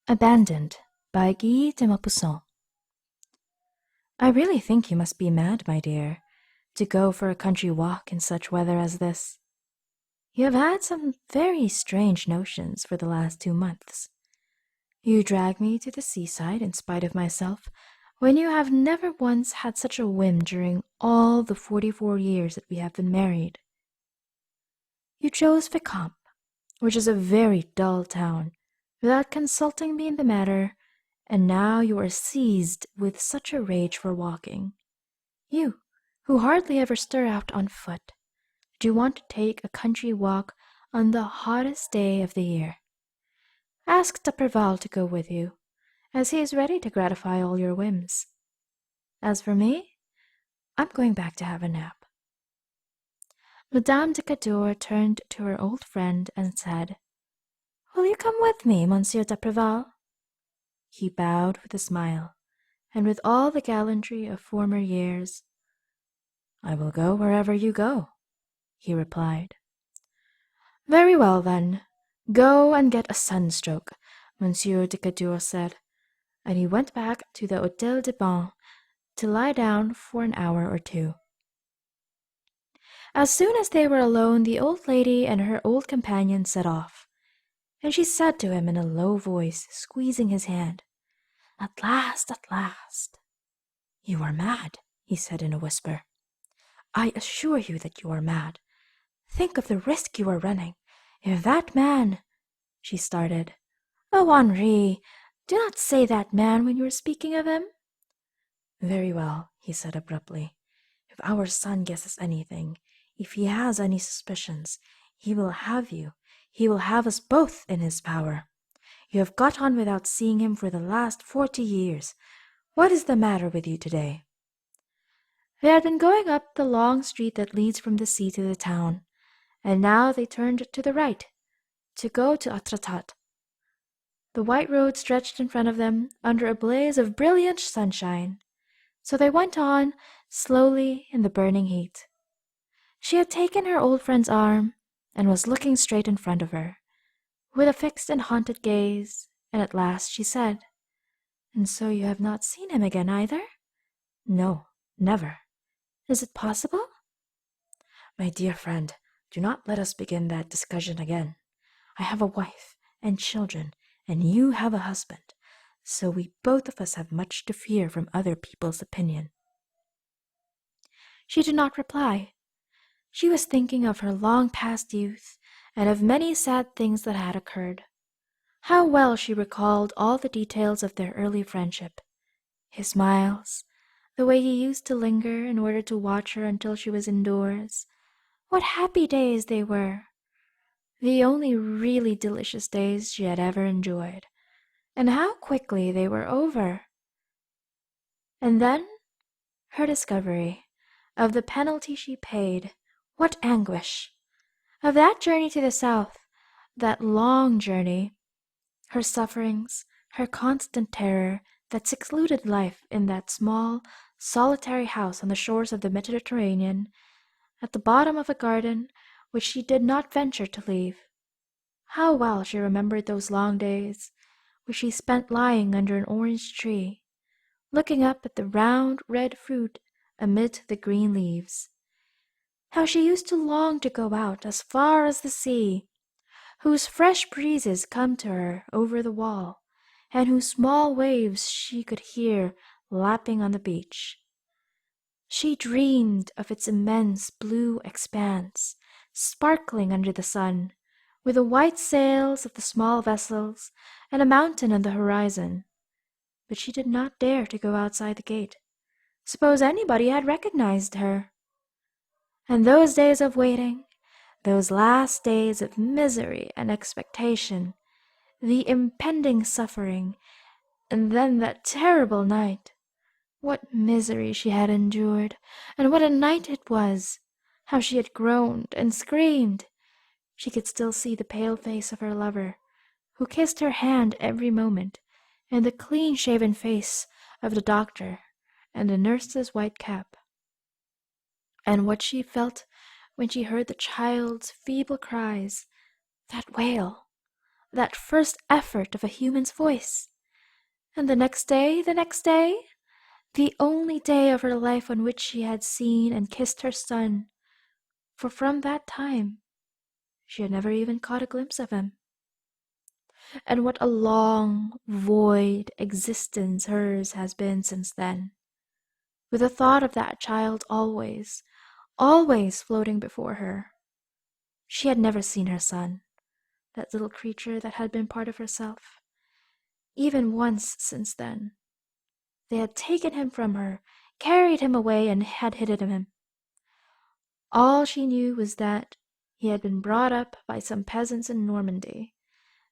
Abandoned by Guy de Maupassant. I really think you must be mad, my dear, to go for a country walk in such weather as this. You have had some very strange notions for the last 2 months. You drag me to the seaside in spite of myself, when you have never once had such a whim during all the 44 years that we have been married. You chose Fécamp, which is a very dull town, without consulting me in the matter, and now you are seized with such a rage for walking. You, who hardly ever stir out on foot, do you want to take a country walk on the hottest day of the year? Ask d'Apreval to go with you, as he is ready to gratify all your whims. As for me, I'm going back to have a nap. Madame de Cadour turned to her old friend and said, "Will you come with me, Monsieur d'Apreval?" He bowed with a smile, and with all the gallantry of former years. "I will go wherever you go," he replied. "Very well, then. Go and get a sunstroke," Monsieur de Cadour said, and he went back to the Hôtel des Bains to lie down for an hour or two. As soon as they were alone, the old lady and her old companion set off, and she said to him in a low voice, squeezing his hand, "At last, at last." "You are mad," he said in a whisper. "I assure you that you are mad. Think of the risk you are running. If that man—" She started. "Oh, Henri, do not say that man when you are speaking of him." "Very well," he said abruptly. "If our son guesses anything, if he has any suspicions, he will have you. He will have us both in his power. You have got on without seeing him for the last 40 years. What is the matter with you today?" They had been going up the long street that leads from the sea to the town, and now they turned to the right, to go to Étretat. The white road stretched in front of them under a blaze of brilliant sunshine, so they went on slowly in the burning heat. She had taken her old friend's arm and was looking straight in front of her, with a fixed and haunted gaze, and at last she said, "And so you have not seen him again either?" "No, never." "Is it possible?" "My dear friend, do not let us begin that discussion again. I have a wife and children, and you have a husband, so we both of us have much to fear from other people's opinion." She did not reply. She was thinking of her long past youth, and of many sad things that had occurred. How well she recalled all the details of their early friendship. His smiles, the way he used to linger in order to watch her until she was indoors. What happy days they were! The only really delicious days she had ever enjoyed. And how quickly they were over! And then her discovery of the penalty she paid. What anguish! Of that journey to the south, that long journey, her sufferings, her constant terror that secluded life in that small, solitary house on the shores of the Mediterranean, at the bottom of a garden which she did not venture to leave. How well she remembered those long days, which she spent lying under an orange tree, looking up at the round red fruit amid the green leaves. How she used to long to go out as far as the sea, whose fresh breezes come to her over the wall, and whose small waves she could hear lapping on the beach. She dreamed of its immense blue expanse, sparkling under the sun, with the white sails of the small vessels and a mountain on the horizon. But she did not dare to go outside the gate. Suppose anybody had recognized her! And those days of waiting, those last days of misery and expectation, the impending suffering, and then that terrible night. What misery she had endured, and what a night it was! How she had groaned and screamed! She could still see the pale face of her lover, who kissed her hand every moment, and the clean-shaven face of the doctor, and the nurse's white cap. And what she felt when she heard the child's feeble cries, that wail, that first effort of a human's voice. And the next day, the only day of her life on which she had seen and kissed her son, for from that time she had never even caught a glimpse of him. And what a long, void existence hers has been since then, with the thought of that child always, always floating before her. She had never seen her son, that little creature that had been part of herself, even once since then. They had taken him from her, carried him away, and had hidden him. All she knew was that he had been brought up by some peasants in Normandy,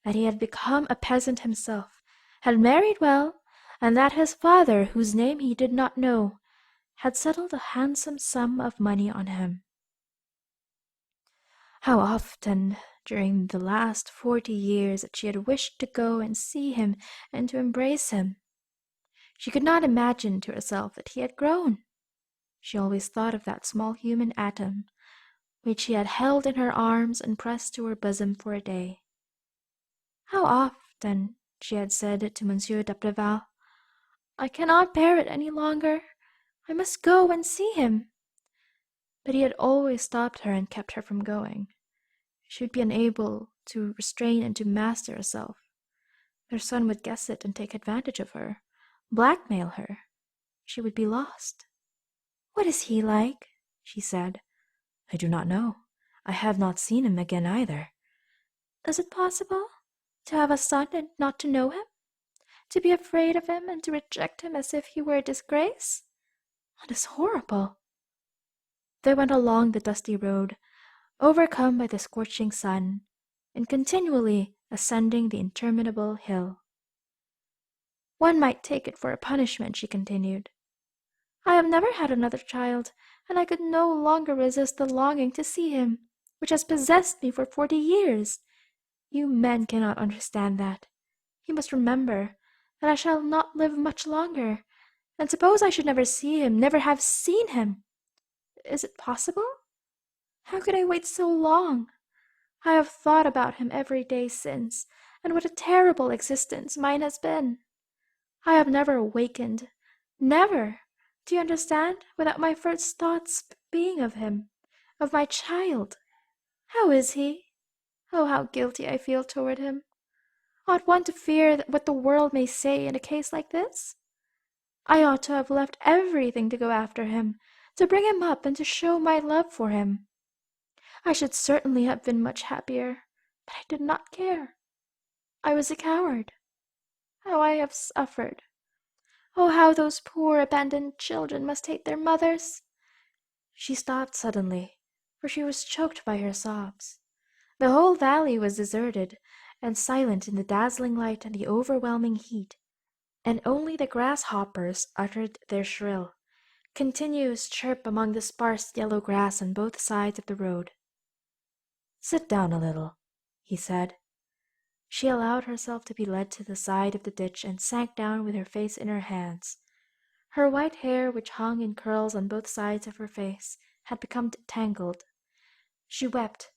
that he had become a peasant himself, had married well, and that his father, whose name he did not know, had settled a handsome sum of money on him. How often during the last 40 years that she had wished to go and see him and to embrace him. She could not imagine to herself that he had grown. She always thought of that small human atom, which she had held in her arms and pressed to her bosom for a day. How often she had said to Monsieur d'Apreval, "I cannot bear it any longer. I must go and see him." But he had always stopped her and kept her from going. She would be unable to restrain and to master herself. Their son would guess it and take advantage of her, blackmail her. She would be lost. "What is he like?" she said. "I do not know. I have not seen him again either." "Is it possible to have a son and not to know him? To be afraid of him and to reject him as if he were a disgrace? That is horrible." They went along the dusty road, overcome by the scorching sun, and continually ascending the interminable hill. "One might take it for a punishment," she continued. "I have never had another child, and I could no longer resist the longing to see him, which has possessed me for 40 years. You men cannot understand that. You must remember that I shall not live much longer, and suppose I should never see him, never have seen him. Is it possible? How could I wait so long? I have thought about him every day since, and what a terrible existence mine has been. I have never awakened, never, do you understand, without my first thoughts being of him, of my child. How is he? Oh, how guilty I feel toward him. Ought one to fear what the world may say in a case like this? I ought to have left everything to go after him, to bring him up and to show my love for him. I should certainly have been much happier, but I did not care. I was a coward. How I have suffered. Oh, how those poor abandoned children must hate their mothers." She stopped suddenly, for she was choked by her sobs. The whole valley was deserted and silent in the dazzling light and the overwhelming heat, and only the grasshoppers uttered their shrill, continuous chirp among the sparse yellow grass on both sides of the road. "Sit down a little," he said. She allowed herself to be led to the side of the ditch and sank down with her face in her hands. Her white hair, which hung in curls on both sides of her face, had become tangled. She wept,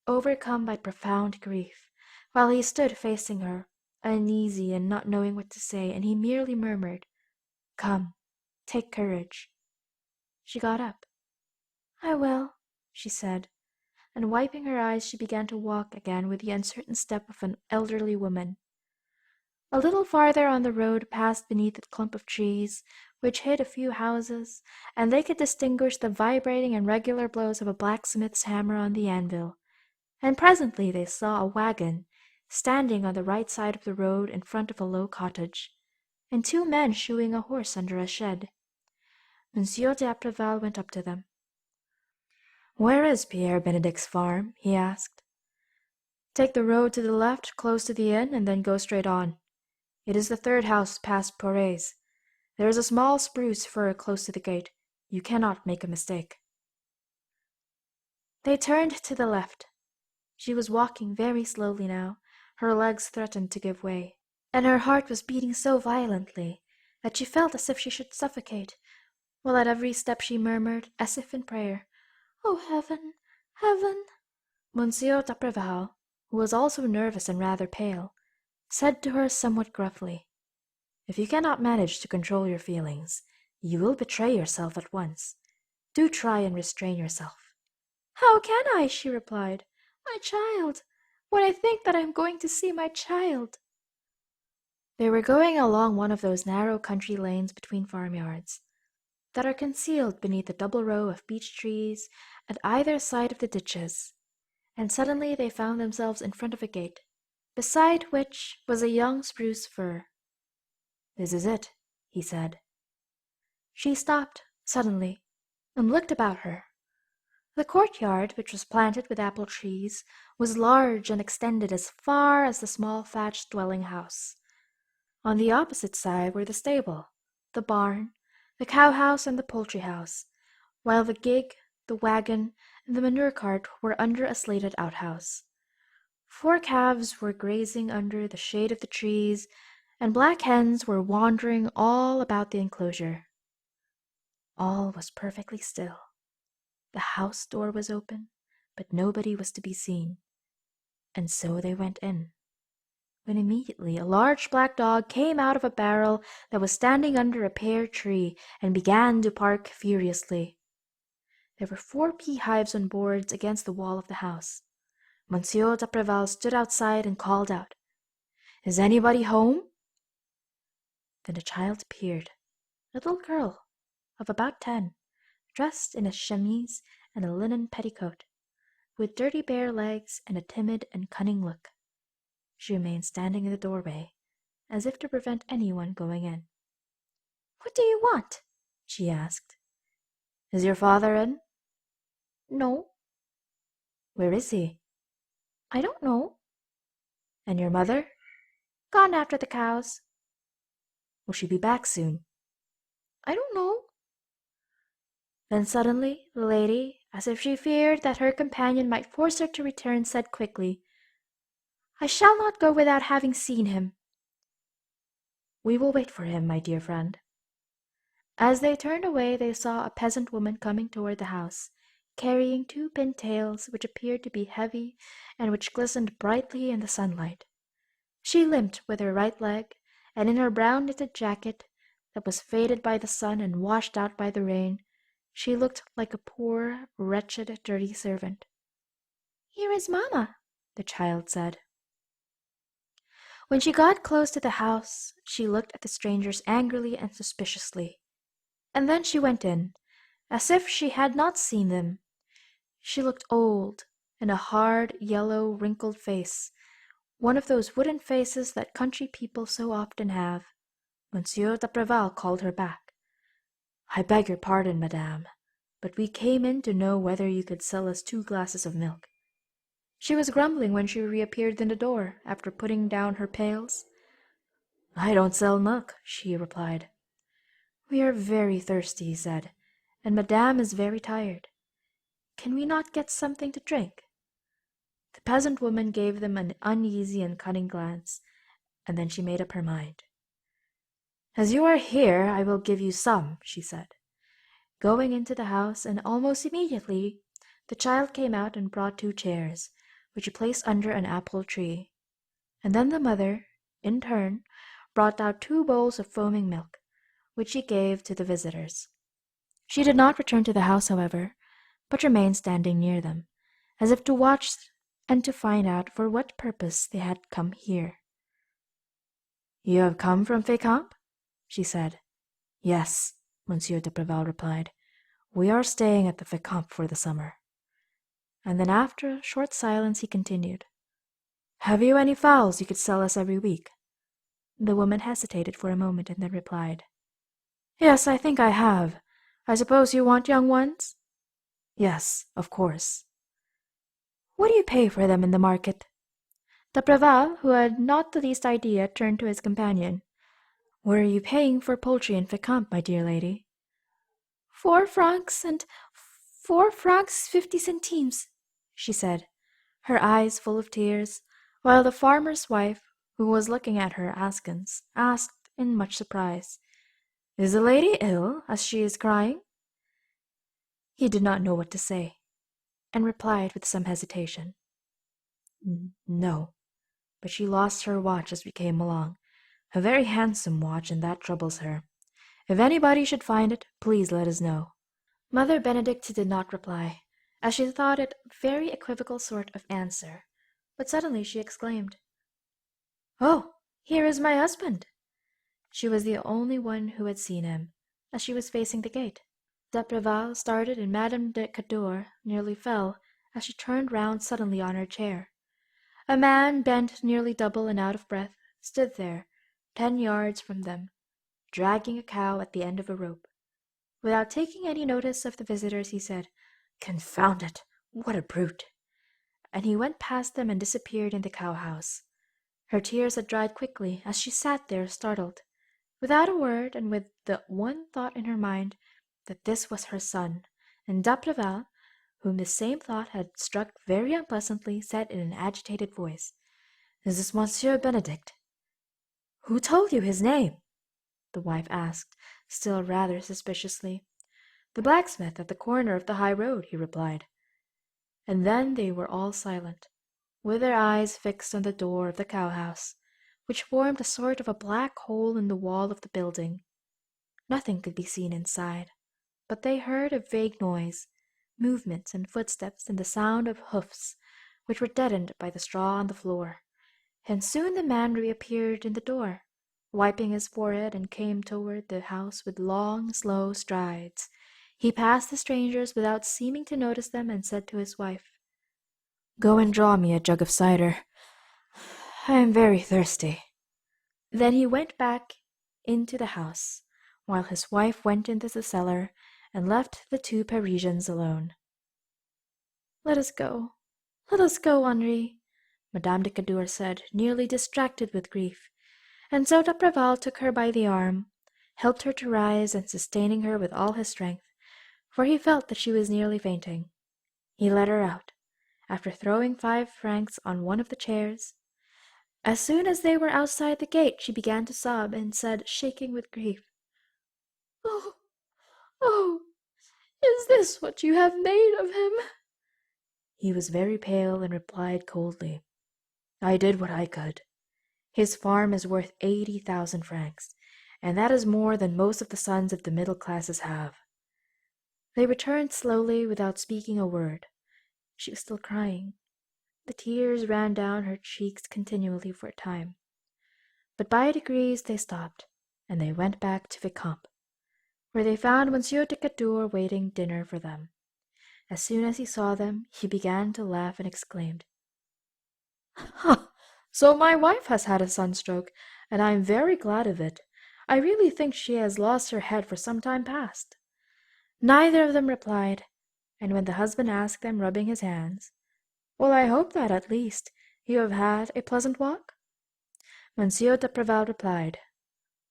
overcome by profound grief, while he stood facing her, uneasy and not knowing what to say, and he merely murmured, "Come, take courage." She got up. "I will," she said, and wiping her eyes she began to walk again with the uncertain step of an elderly woman. A little farther on the road passed beneath a clump of trees, which hid a few houses, and they could distinguish the vibrating and regular blows of a blacksmith's hammer on the anvil, and presently they saw a wagon standing on the right side of the road in front of a low cottage, and two men shoeing a horse under a shed. Monsieur d'Apreval went up to them. "Where is Pierre Benedict's farm?" he asked. "Take the road to the left, close to the inn, and then go straight on. It is the third house past Poret's. There is a small spruce fir close to the gate. You cannot make a mistake." They turned to the left. She was walking very slowly now. Her legs threatened to give way, and her heart was beating so violently that she felt as if she should suffocate, while at every step she murmured, as if in prayer, "Oh, heaven, heaven!" Monsieur d'Apreval, who was also nervous and rather pale, said to her somewhat gruffly, "If you cannot manage to control your feelings, you will betray yourself at once. Do try and restrain yourself." "How can I?" she replied. "My child! When I think that I am going to see my child!" They were going along one of those narrow country lanes between farmyards that are concealed beneath a double row of beech trees at either side of the ditches, and suddenly they found themselves in front of a gate, beside which was a young spruce fir. "This is it," he said. She stopped suddenly and looked about her. The courtyard, which was planted with apple trees, was large and extended as far as the small thatched dwelling house. On the opposite side were the stable, the barn, the cow house, and the poultry house, while the gig, the wagon, and the manure cart were under a slated outhouse. 4 calves were grazing under the shade of the trees, and black hens were wandering all about the enclosure. All was perfectly still. The house door was open, but nobody was to be seen, and so they went in, when immediately a large black dog came out of a barrel that was standing under a pear tree and began to bark furiously. There were 4 beehives on boards against the wall of the house. Monsieur d'Apreval stood outside and called out, "Is anybody home?" Then a child appeared, a little girl of about 10, dressed in a chemise and a linen petticoat, with dirty bare legs and a timid and cunning look. She remained standing in the doorway, as if to prevent anyone going in. "What do you want?" she asked. "Is your father in?" "No." "Where is he?" "I don't know." "And your mother?" "Gone after the cows." "Will she be back soon?" "I don't know." Then suddenly the lady, as if she feared that her companion might force her to return, said quickly, "I shall not go without having seen him." "We will wait for him, my dear friend." As they turned away they saw a peasant woman coming toward the house, carrying 2 pintails which appeared to be heavy and which glistened brightly in the sunlight. She limped with her right leg, and in her brown knitted jacket, that was faded by the sun and washed out by the rain, she looked like a poor, wretched, dirty servant. "Here is mamma," the child said. When she got close to the house, she looked at the strangers angrily and suspiciously, and then she went in, as if she had not seen them. She looked old, and a hard, yellow, wrinkled face, one of those wooden faces that country people so often have. Monsieur d'Apreval called her back. "I beg your pardon, madame, but we came in to know whether you could sell us 2 glasses of milk." She was grumbling when she reappeared in the door, after putting down her pails. "I don't sell milk," she replied. "We are very thirsty," he said, "and madame is very tired. Can we not get something to drink?" The peasant woman gave them an uneasy and cunning glance, and then she made up her mind. "As you are here, I will give you some," she said, going into the house, and almost immediately the child came out and brought 2 chairs, which she placed under an apple tree, and then the mother, in turn, brought out 2 bowls of foaming milk, which she gave to the visitors. She did not return to the house, however, but remained standing near them, as if to watch and to find out for what purpose they had come here. "You have come from Fécamp?" she said. "Yes," Monsieur d'Apreval replied. "We are staying at the Fécamp for the summer." And then after a short silence he continued, "Have you any fowls you could sell us every week?" The woman hesitated for a moment and then replied, "Yes, I think I have. I suppose you want young ones?" "Yes, of course." "What do you pay for them in the market?" D'Apreval, who had not the least idea, turned to his companion. "What are you paying for poultry in Fécamp, my dear lady?" 4 francs and 4 francs 50 centimes, she said, her eyes full of tears, while the farmer's wife, who was looking at her askance, asked in much surprise, "Is the lady ill, as she is crying?" He did not know what to say, and replied with some hesitation, No, but she lost her watch as we came along. A very handsome watch, and that troubles her. If anybody should find it, please let us know." Mother Benedict did not reply, as she thought it a very equivocal sort of answer, but suddenly she exclaimed, "Oh, here is my husband!" She was the only one who had seen him, as she was facing the gate. D'Apreval started, and Madame de Cadour nearly fell as she turned round suddenly on her chair. A man, bent nearly double and out of breath, stood there, 10 yards from them, dragging a cow at the end of a rope. Without taking any notice of the visitors, he said, "Confound it! What a brute!" And he went past them and disappeared in the cow-house. Her tears had dried quickly as she sat there startled, without a word, and with the one thought in her mind that this was her son, and D'Apreval, whom the same thought had struck very unpleasantly, said in an agitated voice, "Is this Monsieur Benedict?" "Who told you his name?" the wife asked, still rather suspiciously. "The blacksmith at the corner of the high road," he replied. And then they were all silent, with their eyes fixed on the door of the cow-house, which formed a sort of a black hole in the wall of the building. Nothing could be seen inside, but they heard a vague noise, movements and footsteps, and the sound of hoofs, which were deadened by the straw on the floor. And soon the man reappeared in the door, wiping his forehead, and came toward the house with long, slow strides. He passed the strangers without seeming to notice them, and said to his wife, "Go and draw me a jug of cider. I am very thirsty." Then he went back into the house, while his wife went into the cellar and left the two Parisians alone. Let us go, Henri," Madame de Cadour said, nearly distracted with grief. And so d'Apreval took her by the arm, helped her to rise, and sustaining her with all his strength, for he felt that she was nearly fainting, he led her out, after throwing 5 francs on one of the chairs. As soon as they were outside the gate, she began to sob, and said, shaking with grief, "Oh, oh, is this what you have made of him?" He was very pale, and replied coldly, "I did what I could. His farm is worth 80,000 francs, and that is more than most of the sons of the middle classes have." They returned slowly, without speaking a word. She was still crying. The tears ran down her cheeks continually for a time. But by degrees they stopped, and they went back to Fécamp, where they found Monsieur de Cadour waiting dinner for them. As soon as he saw them, he began to laugh and exclaimed, "Ha! So my wife has had a sunstroke, and I am very glad of it. I really think she has lost her head for some time past." Neither of them replied, and when the husband asked them, rubbing his hands, "Well, I hope that, at least, you have had a pleasant walk?" Monsieur d'Apreval replied,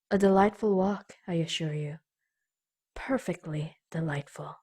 "A delightful walk, I assure you. Perfectly delightful."